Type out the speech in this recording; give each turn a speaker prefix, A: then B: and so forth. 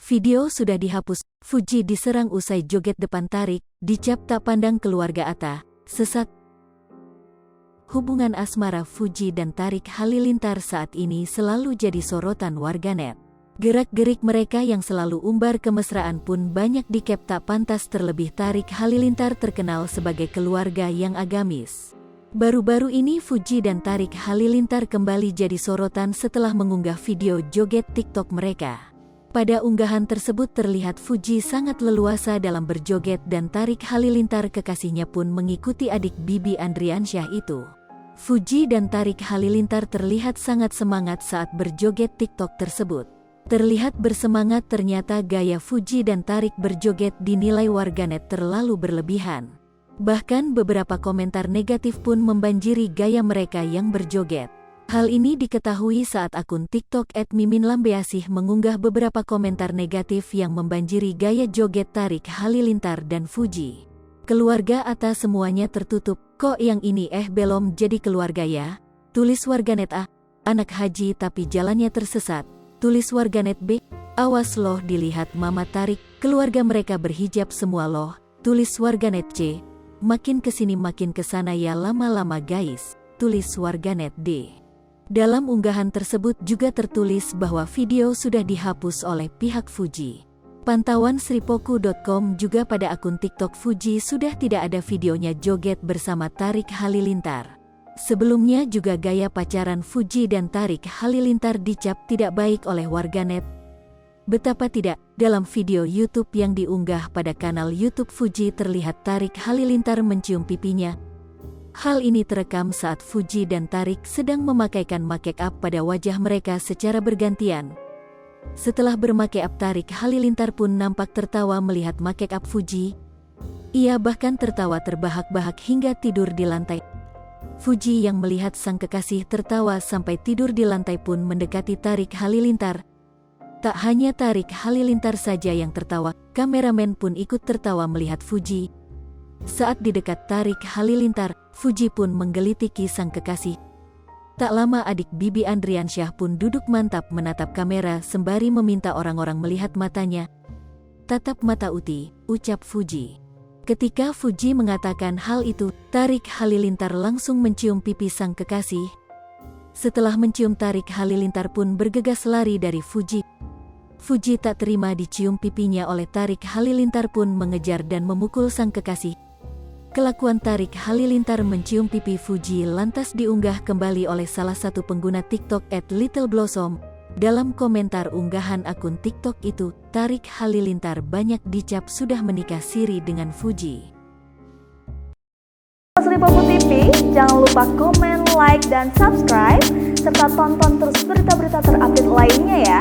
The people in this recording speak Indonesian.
A: Video sudah dihapus. Fuji diserang usai joget depan Tarik, dicap tak pandang keluarga Atta. Sesat. Hubungan asmara Fuji dan Tarik Halilintar saat ini selalu jadi sorotan warganet. Gerak-gerik mereka yang selalu umbar kemesraan pun banyak dicap tak pantas, terlebih Tarik Halilintar terkenal sebagai keluarga yang agamis. Baru-baru ini Fuji dan Tarik Halilintar kembali jadi sorotan setelah mengunggah video joget TikTok mereka. Pada unggahan tersebut terlihat Fuji sangat leluasa dalam berjoget dan Tarik Halilintar kekasihnya pun mengikuti adik Bibi Andriansyah itu. Fuji dan Tarik Halilintar terlihat sangat semangat saat berjoget TikTok tersebut. Terlihat bersemangat, ternyata gaya Fuji dan Tarik berjoget dinilai warganet terlalu berlebihan. Bahkan beberapa komentar negatif pun membanjiri gaya mereka yang berjoget. Hal ini diketahui saat akun TikTok @miminlambeasih mengunggah beberapa komentar negatif yang membanjiri gaya joget Tarik Halilintar dan Fuji. Keluarga Atta semuanya tertutup, kok yang ini belum jadi keluarga ya? Tulis warganet A. Anak haji tapi jalannya tersesat. Tulis warganet B. Awas loh, dilihat Mama Tarik, keluarga mereka berhijab semua loh. Tulis warganet C. Makin kesini makin kesana ya lama-lama guys. Tulis warganet D. Dalam unggahan tersebut juga tertulis bahwa video sudah dihapus oleh pihak Fuji. Pantauan sripoku.com juga pada akun TikTok Fuji sudah tidak ada videonya joget bersama Tarik Halilintar. Sebelumnya juga gaya pacaran Fuji dan Tarik Halilintar dicap tidak baik oleh warganet. Betapa tidak, dalam video YouTube yang diunggah pada kanal YouTube Fuji terlihat Tarik Halilintar mencium pipinya. Hal ini terekam saat Fuji dan Tarik sedang memakaikan make up pada wajah mereka secara bergantian. Setelah bermake up, Tarik Halilintar pun nampak tertawa melihat make up Fuji. Ia bahkan tertawa terbahak-bahak hingga tidur di lantai. Fuji yang melihat sang kekasih tertawa sampai tidur di lantai pun mendekati Tarik Halilintar. Tak hanya Tarik Halilintar saja yang tertawa, kameramen pun ikut tertawa melihat Fuji. Saat di dekat Tarik Halilintar, Fuji pun menggelitiki sang kekasih. Tak lama adik Bibi Andriansyah pun duduk mantap menatap kamera sembari meminta orang-orang melihat matanya. Tatap mata Uti, ucap Fuji. Ketika Fuji mengatakan hal itu, Tarik Halilintar langsung mencium pipi sang kekasih. Setelah mencium, Tarik Halilintar pun bergegas lari dari Fuji. Fuji tak terima dicium pipinya oleh Tarik Halilintar pun mengejar dan memukul sang kekasih. Kelakuan Tarik Halilintar mencium pipi Fuji lantas diunggah kembali oleh salah satu pengguna TikTok @littleblossom. Dalam komentar unggahan akun TikTok itu, Tarik Halilintar banyak dicap sudah menikah siri dengan Fuji.
B: Sripoku TV, jangan lupa komen, like, dan subscribe, serta tonton terus berita-berita terupdate lainnya ya.